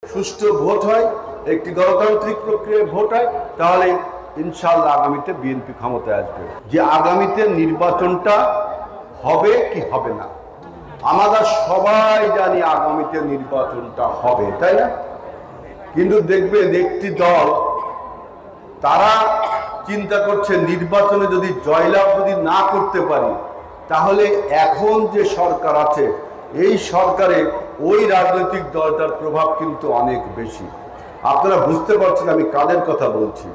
সুষ্ঠু ভোট হয়, একটি গণতান্ত্রিক প্রক্রিয়ায় ভোট হয়, তাহলে ইনশাআল্লাহ আগামীতে বিএনপি ক্ষমতায় আসবে। যে আগামীতে নির্বাচনটা হবে কি হবে না, আমরা সবাই জানি আগামীতে নির্বাচনটা হবে, তাই না? কিন্তু দেখবেন একটি দল তারা চিন্তা করছে নির্বাচনে যদি জয়লাভ যদি না করতে পারি, তাহলে এখন যে সরকার আছে এই সরকারে ওই রাজনৈতিক দলটার প্রভাব কিন্তু অনেক বেশি। আপনারা বুঝতে পারছেন আমি কাদের কথা বলছি,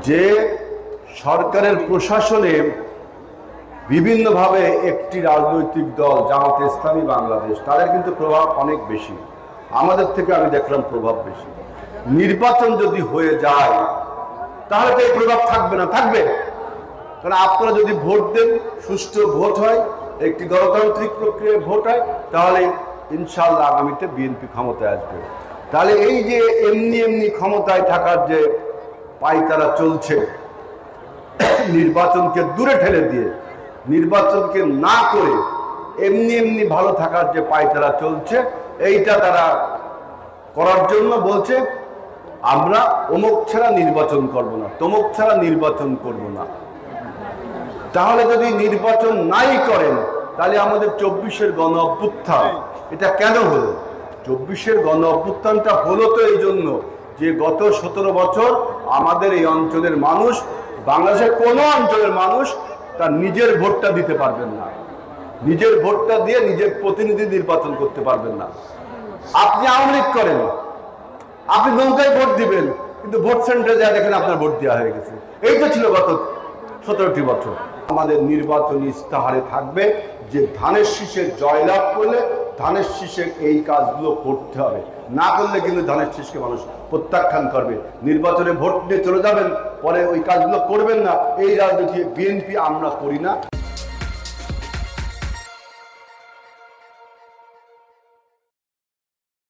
যে সরকারের প্রশাসনে বিভিন্নভাবে একটি রাজনৈতিক দল জামাতে ইসলামী বাংলাদেশ, তাদের কিন্তু প্রভাব অনেক বেশি, আমাদের থেকে আমি দেখলাম প্রভাব বেশি। নির্বাচন যদি হয়ে যায় তাহলে তো এই প্রভাব থাকবে না, থাকবে। কারণ আপনারা যদি ভোট দেন, সুষ্ঠু ভোট হয়, একটি গণতান্ত্রিক প্রক্রিয়ায় ভোট হয়, তাহলে ইনশাআল্লাহ আগামীতে বিএনপি ক্ষমতায় আসবে। তাহলে এই যে এমনি এমনি ক্ষমতায় থাকার যে পায়তারা চলছে, নির্বাচনকে দূরে ঠেলে দিয়ে, নির্বাচনকে না করে এমনি এমনি ভালো থাকার যে পায়তারা চলছে, এইটা তারা করার জন্য বলছে আমরা অমুক ছাড়া নির্বাচন করব না, তমুক ছাড়া নির্বাচন করব না। তাহলে যদি নির্বাচন নাই করেন, তাহলে আমাদের 24-এর গণ অভ্যুত্থান এটা কেন হলো? 24-এর গণ অভ্যুত্থানটা হলো তো এই জন্য যে গত 17 বছর আমাদের এই অঞ্চলের মানুষ, বাংলাদেশের কোনো অঞ্চলের মানুষ তার নিজের ভোটটা দিতে পারবেন না, নিজের ভোটটা দিয়ে নিজের প্রতিনিধি নির্বাচন করতে পারবেন না। আপনি আওয়ামী লীগ করেন, আপনি নৌকায় ভোট দিবেন, কিন্তু ভোট সেন্টারে যা দেখেন আপনার ভোট দেওয়া হয়ে গেছে। এই তো ছিল গত 17টি বছর। আমাদের নির্বাচনী ইস্তাহারে থাকবে যে ধানের শীষে জয়লাভ করলে ধানের শীষে এই কাজগুলো করতে হবে, না করলে কিন্তু ধানের শীষকে মানুষ প্রত্যাখ্যান করবে। নির্বাচনে ভোট নিয়ে চলে যাবেন, পরে ওই কাজগুলো করবেন না, এই রাজনীতি বিএনপি আমরা করি না।